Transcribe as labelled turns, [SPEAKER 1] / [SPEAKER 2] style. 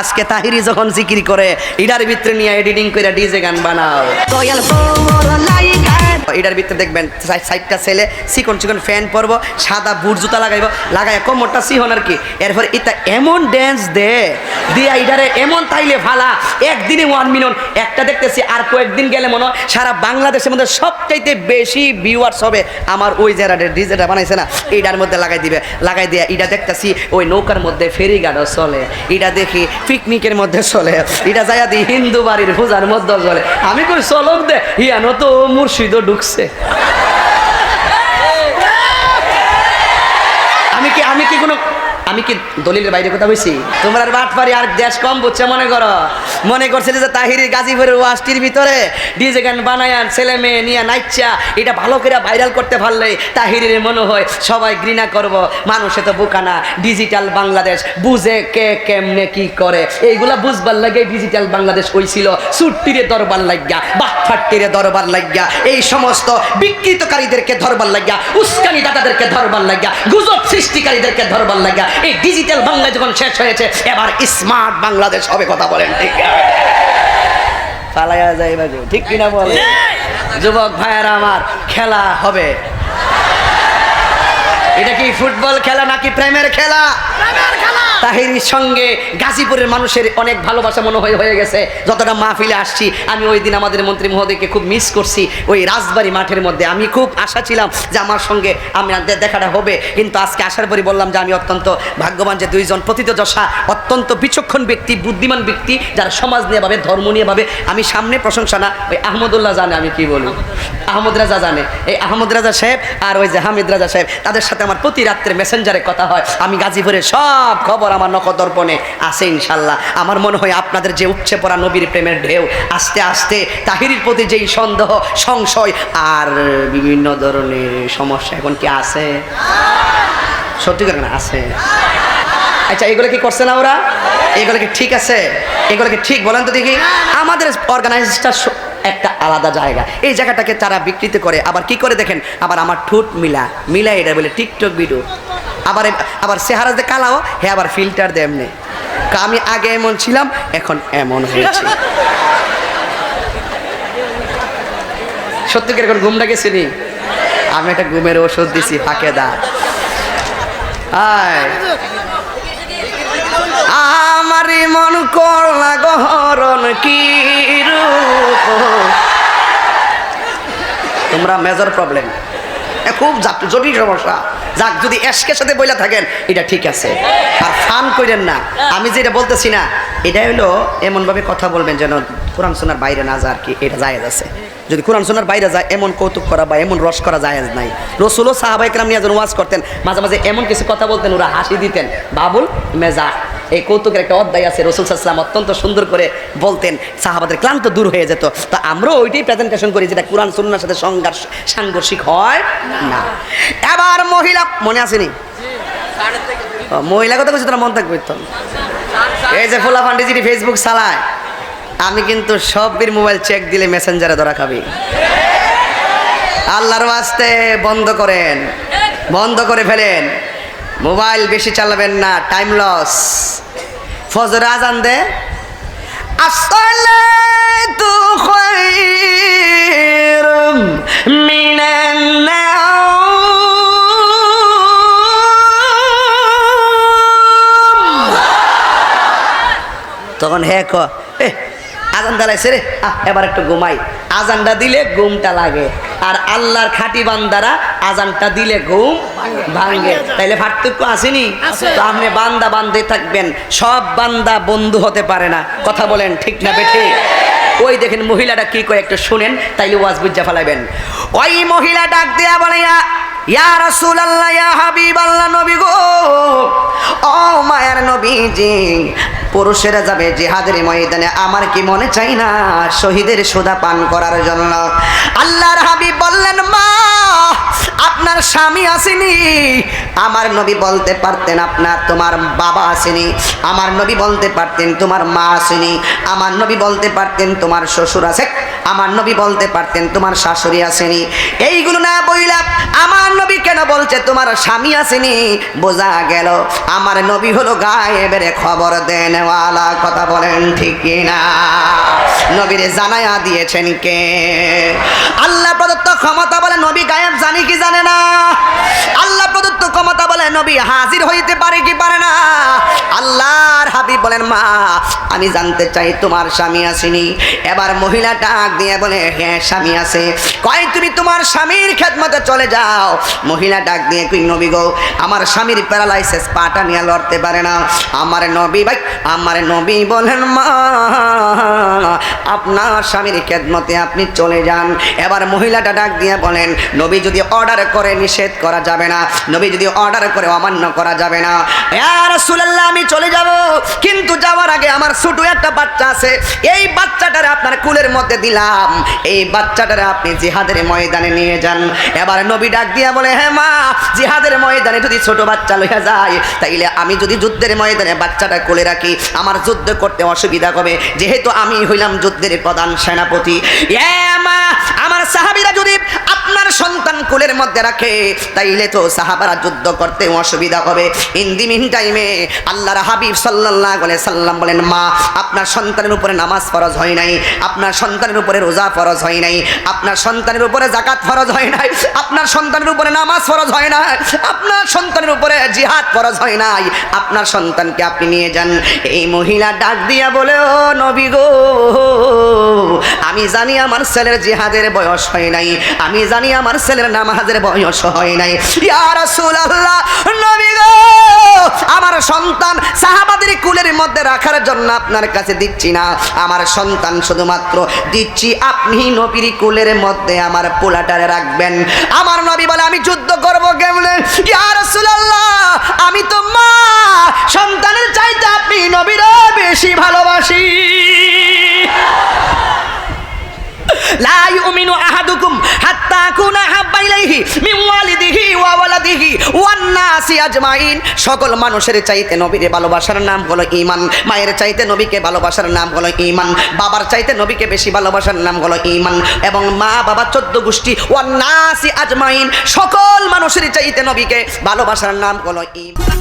[SPEAKER 1] আজকে তাহিরি যখন জিকির করে এটার ভিতরে নিয়ে এডিটিং করে ডিজে গান বানাও। এটার ভিতরে দেখবেন সাইডটা ছেলে চিকন চিকন ফ্যান পরবো, সাদা বুট জুতা লাগাইব, লাগাই কোমরটা সিহন আর কি। এরপর এটা এমন ড্যান্স দে দিয়া এটারে এমন তাইলে ভালা একদিনে 1 মিলিয়ন একটা দেখতেছি। আর কয়েকদিন গেলে মনে হয় সারা বাংলাদেশের মধ্যে সবচাইতে বেশি ভিউয়ার্স হবে আমার ওই যারা ডিজেটা বানাইছে না এটার মধ্যে লাগাই দিবে। লাগাই দিয়ে এটা দেখতেছি ওই নৌকার মধ্যে ফেরিঘাটও চলে, এটা দেখি পিকনিকের মধ্যে চলে, এটা যাইয়া দিই হিন্দু বাড়ির পূজার মধ্যে চলে। আমি কই চলক দে হিয়ানো তো মুর্শিদও ঢুকছে। আমি কি দলিলের বাইরে কথা বলছি? তোমরা আর বাটপারি আর দেশ কম বুঝছে মনে করো? মনে করছে যে তাহিরি গাজীপুরের ওয়াস্টির ভিতরে ডিজে গান বানায় ছেলে মেয়ে নিয়ে নাইচা এটা ভালো করে ভাইরাল করতে পারলে তাহিরির মনে হয় সবাই ঘৃণা করব। মানুষে তো বোকা না, ডিজিটাল বাংলাদেশ বুঝে কে কেমনে কি করে এইগুলা বুঝবার লাগে ডিজিটাল বাংলাদেশ হইছিল সুট্টিরে দরবার লাগিয়া, বাটফাট্টিরে দরবার লাগিয়া, এই সমস্ত বিকৃতকারীদেরকে ধরবার লাগিয়া, উস্কানি দাদাদেরকে ধরবার লাগিয়া, গুজব সৃষ্টিকারীদেরকে ধরবার লাগিয়া এই ডিজিটাল বাংলা যখন শেষ হয়েছে এবার স্মার্ট বাংলাদেশ হবে। কথা বলেন ঠিক পালায়া যাইবা গো, ঠিক কিনা বলেন? যুবক ভাইয়েরা আমার, খেলা হবে। এটা কি ফুটবল খেলা নাকি প্রেমের খেলা? তাহিরির সঙ্গে গাজীপুরের মানুষের অনেক ভালোবাসা মনে হয়ে গেছে। যতটা মাহফিলে আসছি আমি ওই দিন আমাদের মন্ত্রী মহোদয়কে খুব মিস করছি ওই রাজবাড়ী মাঠের মধ্যে। আমি খুব আশা ছিলাম যে আমার সঙ্গে দেখাটা হবে, কিন্তু আজকে আসার পরই বললাম যে আমি অত্যন্ত ভাগ্যবান যে দুইজন প্রথিতযশা অত্যন্ত বিচক্ষণ ব্যক্তি, বুদ্ধিমান ব্যক্তি, যারা সমাজ নিয়ে ভাবে, ধর্ম নিয়ে ভাবে। আমি সামনে প্রশংসা না, ওই আহমদুল্লাহ জানে আমি কি বলি, আহমদ রাজা জানে, এই আহমদ রাজা সাহেব আর ওই যে হামিদ রাজা সাহেব, তাদের সাথে আমার প্রতি রাত্রে মেসেঞ্জারে কথা হয়। আমি গাজীপুরের সব খবর আমার নখদর্পণে আছে ইনশাল্লাহ। আমার মনে হয় আপনাদের যে উপচে পড়া নবীর প্রেমের ঢেউ আস্তে আস্তে তাহিরির প্রতি যেই সন্দেহ, সংশয় আর বিভিন্ন ধরনের সমস্যা এখন কি আছে? সত্যি করে না আছে? আচ্ছা এগুলো কি করছে না ওরা? এগুলো কি ঠিক আছে? এগুলো কি ঠিক বলেন তো দেখি? আমাদের অর্গানাইজটা একটা আলাদা জায়গা, এই জায়গাটাকে তারা বিকৃত করে। আবার কি করে দেখেন, আবার আমার ঠোঁট মিলা এটা বলে টিকটক ভিডিও, আবার চেহারা যে কালাও হে আবার ফিল্টার দেয় এমনি। আমি আগে এমন ছিলাম এখন এমন হয়েছি। সত্যি করে এখন ঘুমটা গেছে নি? আমি একটা ঘুমের ওষুধ দিছি ফাঁকে দা। আমারই মন করলা গহরণ কি রূপ। তোমরা মেজর প্রবলেম, খুব জটিল সমস্যা। যাক, যদি এসকের সাথে বইলা থাকেন এটা ঠিক আছে, আর ফান করেন না। আমি যেটা বলতেছি না এটা হলো এমনভাবে কথা বলবেন যেন কোরআন সুন্নাহর বাইরে না যায় আর কি, এটা জায়েজ আছে। যদি কোরআন সুন্নাহর বাইরে যায় এমন কৌতুক করা বা এমন রস করা জায়েজ নাই। রাসূলও সাহাবায়ে কেরাম নিয়ে যখন ওয়াজ করতেন মাঝে মাঝে এমন কিছু কথা বলতেন ওরা হাসি দিতেন। বাবুল মেজা এই কৌতুকের একটা অধ্যায় আছে, রাসূল সাল্লাল্লাহু আলাইহি ওয়াসাল্লাম অত্যন্ত সুন্দর করে বলতেন, সাহাবাদের ক্লান্ত দূর হয়ে যেত। তো আমরাও ওইটাই প্রেজেন্টেশন করি যেটা কোরআন সুন্নাহর সাথে সাংঘর্ষিক হয় না। এবার মহিলা মনে আসেনি? মহিলা কথা বলছি, তোরা মন থাকবে তো। এই যে ফোলা ফান্ডিজিটি ফেসবুক চালায়, আমি কিন্তু সবের মোবাইল চেক দিলে মেসেঞ্জারে ধরা খাবি। আল্লাহর ওয়াস্তে বন্ধ করেন, বন্ধ করে ফেলেন। মোবাইল বেশি চালাবেন না, টাইম লস। ফজর আজান দে, আসসালাতু খায়রুম মিনান নাওম। তখন হে ক আজান দাঁড়াইছে রে, এবার একটু ঘুমাই। আজানটা দিলে ঘুমটা লাগে, আর আল্লাহর খাঁটি বান্দারা আজানটা দিলে ঘুম ভাঙে। তাইলে পার্থক্য আসেনি? তো আপনি বান্দা বান্দে থাকবেন, সব বান্দা বন্ধু হতে পারে না। কথা বলেন ঠিক না বেঠে? ওই দেখেন মহিলাটা কি করে একটু শুনেন, তাইলে ওয়াজ বুঝা ফেলাবেন। ওই মহিলা ডাক দেয়া বলে, ইয়া রাসূলুল্লাহ, ইয়া হাবিবাল্লাহ, নবী গো, ও মায়ার নবীজি, পুরুষেরা যাবে জিহাদের ময়দানে, আমার কি মনে চাই না শহীদের সুধা পান করার জন্য? আল্লাহর হাবিব বললেন, মা আপনার স্বামী আসেনি? আমার নবী বলতে পারতেন তোমার বাবা আসেনি। আমার নবী বলতে পারতেন তোমার মা আসেনি। আমার নবী বলতে পারতেন তোমার শ্বশুর আছে। আমার নবী বলতে পারতেন তোমার শাশুড়ি আসেনি। এইগুলো না বইলা আমার নবী কেন বলছে তোমার স্বামী আসেনি? বোঝা গেল আমার নবী হলো গায়েবের খবর দেনওয়ালা। কথা বলেন ঠিক কিনা? নবীরে জানায়া দিয়েছেন কে? আল্লাহ প্রদত্ত ক্ষমতা বলে নবী গায়েব জানি কি জানে না? আল্লাহ প্রদত্ত ক্ষমতা বলে নবী হাজির হইতে পারে কি পারে না? আল্লাহর হাবিব বলেন মা আমি জানতে চাই তোমার স্বামী আসেনি? এবার মহিলা ডাক দিয়ে বলে হ্যাঁ স্বামী আছে। কয় তুমি তোমার স্বামীর খেদমতে চলে যাও। মহিলা ডাক দিয়ে কই নবী গো আমার স্বামীর প্যারালাইসিস, পাটা নিয়ে লড়তে পারে না। আমার নবী বলেন মা আপনার স্বামীর খেদমতে আপনি চলে যান। এবার মহিলাটা ডাক দিয়ে বলেন নবী যদি অর্ডার করে নিষেধ করা যাবে না, নবী যদি অর্ডার করে অমান্য করা যাবে না। ইয়া রাসূলুল্লাহ আমি চলে যাব, কিন্তু যাওয়ার আগে আমার ছোট একটা বাচ্চা আছে, এই বাচ্চাটারে আপনার কুলের মধ্যে দিলাম, এই বাচ্চাটারে আপনি জিহাদের ময়দানে নিয়ে যান। এবার নবী ডাক দিয়া বলে হ্যাঁ মা জিহাদের ময়দানে যদি ছোট বাচ্চা লইয়া যায় তাইলে আমি যদি যুদ্ধের ময়দানে বাচ্চাটা কোলে রাখি আমার যুদ্ধ করতে অসুবিধা হবে, যেহেতু আমি হইলাম যুদ্ধের প্রধান সেনাপতি। মা আমার সাহাবীরা যদি আপনার সন্তান কোলের মধ্যে রাখে তাইলে তো সাহাবারা যুদ্ধ করতে অসুবিধা হবে। ইন দি মিন টাইমে আল্লাহর হাবিব সাল্লাল্লাহু আলাইহি সাল্লাম বলেন মা আপনার সন্তানের উপরে নামাজ ফরজ হয় নাই, আপনার সন্তানের উপরে রোজা ফরজ হয় নাই, আপনার সন্তানের উপরে যাকাত ফরজ হয় নাই, আপনার সন্তানের উপরে নামাজ ফরজ হয় নাই, আপনার সন্তানের উপরে জিহাদ ফরজ হয় নাই, আপনার সন্তানকে আপনি নিয়ে যান। এই মহিলা ডাক দিয়া বলে ও নবী গো আমি জানি আমার ছেলের জিহাদের বয়স হয় নাই, আমি জানি আমার ছেলের নামাজের বয়স হয় নাই। ইয়া রাসূলুল্লাহ নবী গো আমার সন্তান সাহাবাদের কুলের মধ্যে রাখার জন্য আপনার কাছে দিচ্ছি না, আমার সন্তান শুধুমাত্র দিচ্ছি আপনি নবীর কুলের মধ্যে আমার পোলাটারে রাখবেন। আমার নবী বলে আমি যুদ্ধ করব কেমনে? ইয়া রাসূলুল্লাহ আমি তো মা সন্তানের চাইতে আপনি নবীরে বেশি ভালোবাসি। লা ইউমিনু আহাদুকুম হাত্তা আকুনা হাব্বা ইলাইহি মিন ওয়ালিদিহি ওয়া ওয়ালাদিহি ওয়ান নাসি আজমাইন। সকল মানুষের চাইতে নবীকে ভালোবাসার নাম হলো ঈমান। মায়ের চাইতে নবীকে ভালোবাসার নাম হলো ঈমান। বাবার চাইতে নবীকে বেশি ভালোবাসার নাম হলো ঈমান। এবং মা বাবা 14 গোষ্ঠী ওয়ান নাসি আজমাইন সকল মানুষের চাইতে নবীকে ভালোবাসার নাম হলো ঈমান।